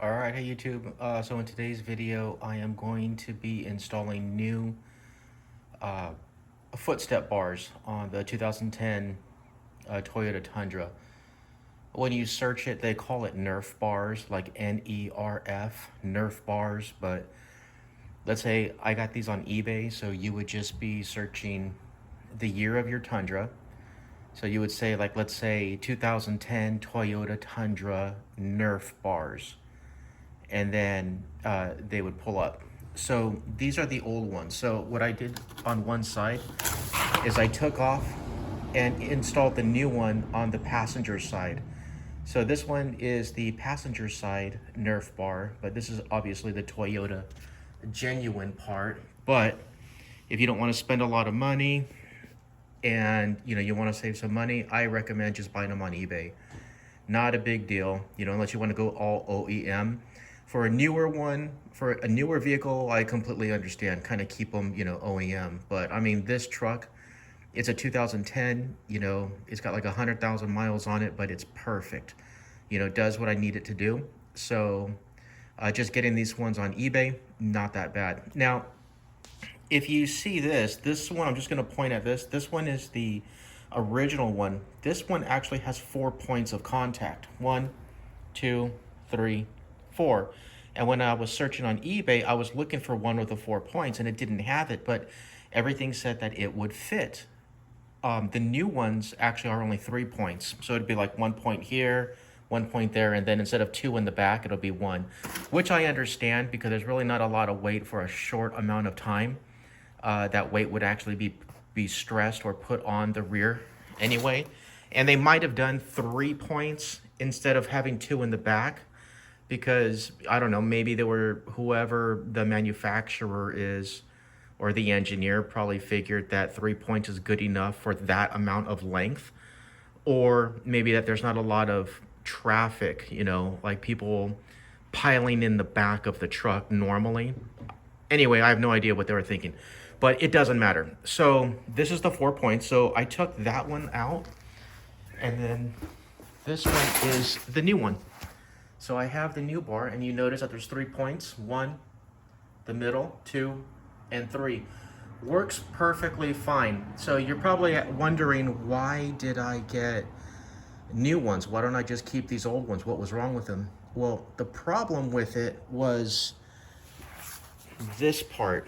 All right, hey YouTube. So in today's video, I am going to be installing new uh, footstep bars on the 2010 Toyota Tundra. When you search it, they call it Nerf bars, like N-E-R-F, Nerf bars. But let's say I got these on eBay, so you would just be searching the year of your Tundra. So you would say, like, let's say 2010 Toyota Tundra Nerf bars, and then they would pull up. So these are the old ones. So what I did on one side is I took off and installed the new one on the passenger side. So this one is the passenger side Nerf bar, but this is obviously the Toyota genuine part. But if you don't want to spend a lot of money and you want to save some money, I recommend just buying them on eBay. Not a big deal, unless you want to go all OEM. For a newer one, for a newer vehicle, I completely understand. Kind of keep them, OEM. But I mean, this truck, it's a 2010. It's got like 100,000 miles on it, but it's perfect. Does what I need it to do. So, just getting these ones on eBay, not that bad. Now, if you see this one, I'm just going to point at this. This one is the original one. This one actually has 4 points of contact. 1, 2, 3, 4. And when I was searching on eBay, I was looking for one with the 4 points, and it didn't have it, but everything said that it would fit. The new ones actually are only 3 points. So it'd be like 1 point here, 1 point there, and then instead of 2 in the back, it'll be 1, which I understand because there's really not a lot of weight for a short amount of time. That weight would actually be stressed or put on the rear anyway. And they might have done 3 points instead of having 2 in the back, because I don't know, maybe they were, whoever the manufacturer is or the engineer probably figured that 3 points is good enough for that amount of length, or maybe that there's not a lot of traffic, like people piling in the back of the truck normally. Anyway, I have no idea what they were thinking, but it doesn't matter. So this is the 4 points. So I took that one out, and then this one is the new one. So I have the new bar, and you notice that there's 3 points. 1, the middle, 2, and 3. Works perfectly fine. So you're probably wondering, why did I get new ones? Why don't I just keep these old ones? What was wrong with them? Well, the problem with it was this part.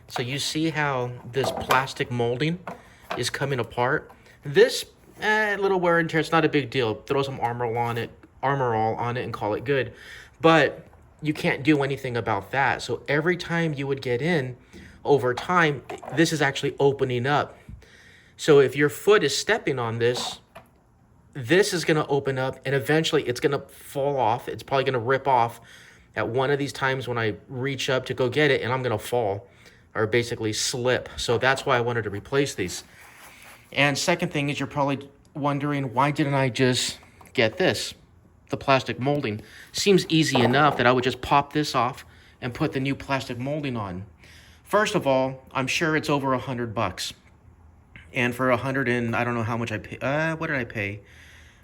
So you see how this plastic molding is coming apart? This little wear and tear, it's not a big deal. Throw some Armor All on it and call it good. But you can't do anything about that. So every time you would get in, over time, this is actually opening up. So if your foot is stepping on this, this is going to open up, and eventually it's going to fall off. It's probably going to rip off at one of these times when I reach up to go get it, and I'm going to fall or basically slip. So that's why I wanted to replace these. And second thing is, you're probably wondering, why didn't I just get this? The plastic molding. Seems easy enough that I would just pop this off and put the new plastic molding on. First of all, I'm sure it's over $100. And for 100 and I don't know how much I pay. What did I pay?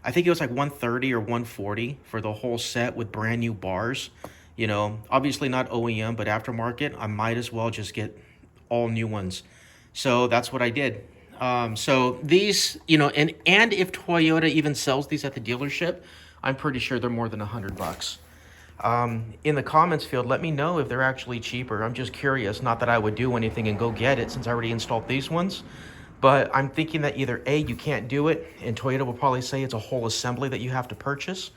I think it was like 130 or 140 for the whole set with brand new bars. Obviously not OEM, but aftermarket. I might as well just get all new ones. So that's what I did. So these, and if Toyota even sells these at the dealership, I'm pretty sure they're more than $100. In the comments field, let me know if they're actually cheaper. I'm just curious. Not that I would do anything and go get it, since I already installed these ones. But I'm thinking that either A, you can't do it, and Toyota will probably say it's a whole assembly that you have to purchase,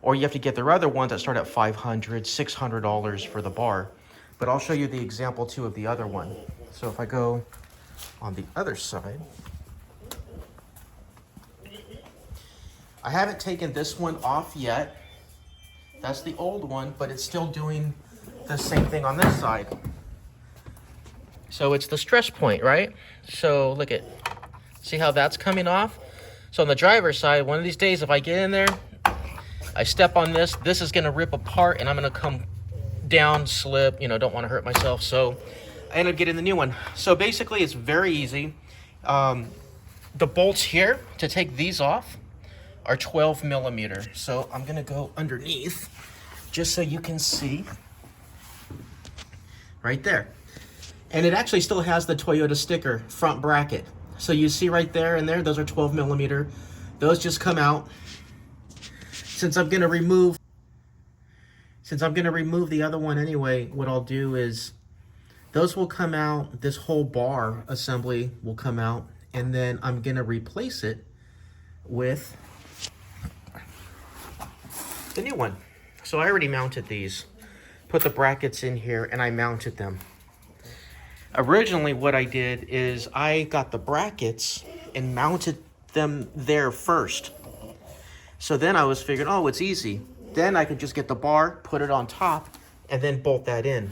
or you have to get their other ones that start at $500, $600 for the bar. But I'll show you the example too of the other one. So if I go on the other side, I haven't taken this one off yet. That's the old one, but it's still doing the same thing on this side. So it's the stress point, right? So look at, see how that's coming off? So on the driver's side, one of these days, if I get in there, I step on this, this is gonna rip apart, and I'm gonna come down, slip, don't wanna hurt myself. So I end up getting the new one. So basically it's very easy. The bolts here to take these off are 12 millimeter. So I'm gonna go underneath just so you can see right there. And it actually still has the Toyota sticker front bracket. So you see right there and there, those are 12 millimeter. Those just come out. Since I'm gonna remove the other one anyway, what I'll do is those will come out, this whole bar assembly will come out, and then I'm gonna replace it with the new one. So I already mounted these, put the brackets in here, and I mounted them. Originally what I did is I got the brackets and mounted them there first. So then I was figuring, oh, it's easy. Then I could just get the bar, put it on top, and then bolt that in.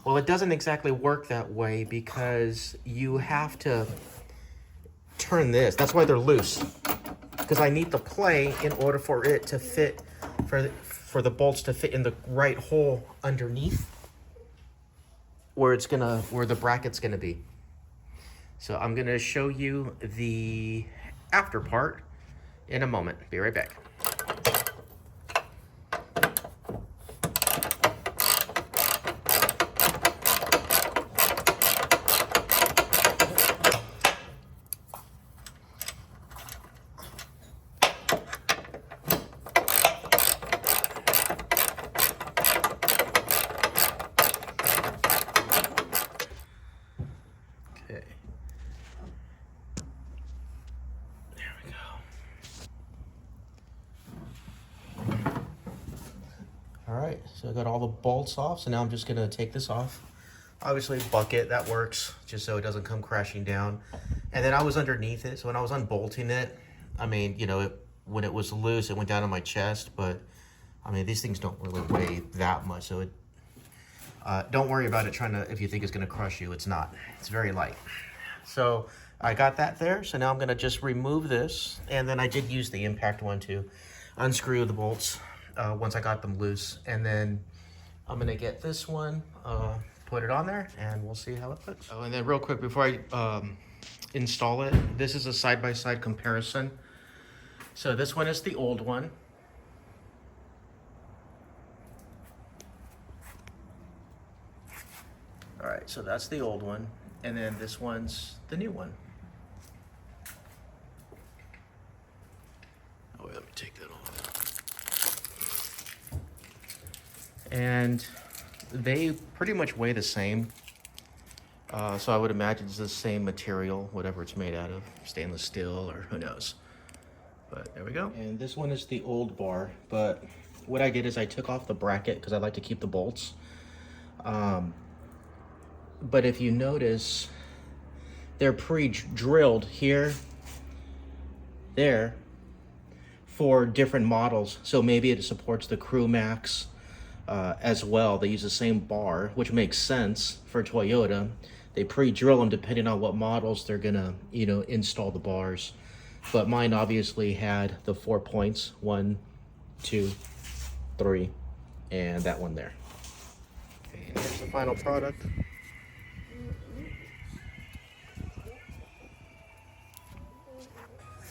Well, it doesn't exactly work that way because you have to turn this. That's why they're loose. Because I need the play in order for it to fit, for the bolts to fit in the right hole underneath where the bracket's gonna be. So I'm gonna show you the after part in a moment. Be right back. Okay. There we go. All right, so I got all the bolts off, so now I'm just gonna take this off. Obviously bucket, that works, just so it doesn't come crashing down. And then I was underneath it, so when I was unbolting it, I mean, you know, when it was loose, it went down on my chest, but I mean, these things don't really weigh that much, so don't worry about it if you think it's gonna crush you, it's not. It's very light. So I got that there, so now I'm gonna just remove this, and then I did use the impact one to unscrew the bolts once I got them loose. And then I'm gonna get this one, put it on there, and we'll see how it looks. Oh, and then real quick before I install it, this is a side-by-side comparison. So this one is the old one. All right, so that's the old one, and then this one's the new one. Oh wait, let me take that off. And they pretty much weigh the same. So I would imagine it's the same material, whatever it's made out of, stainless steel or who knows. But there we go. And this one is the old bar, but what I did is I took off the bracket because I like to keep the bolts. But if you notice, they're pre-drilled here, there, for different models. So maybe it supports the Crew Max as well. They use the same bar, which makes sense for Toyota. They pre-drill them depending on what models they're gonna, you know, install the bars. But mine obviously had the 4 points, 1, 2, 3, and that one there. Okay, and here's the final product.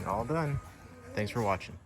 All done. Thanks for watching.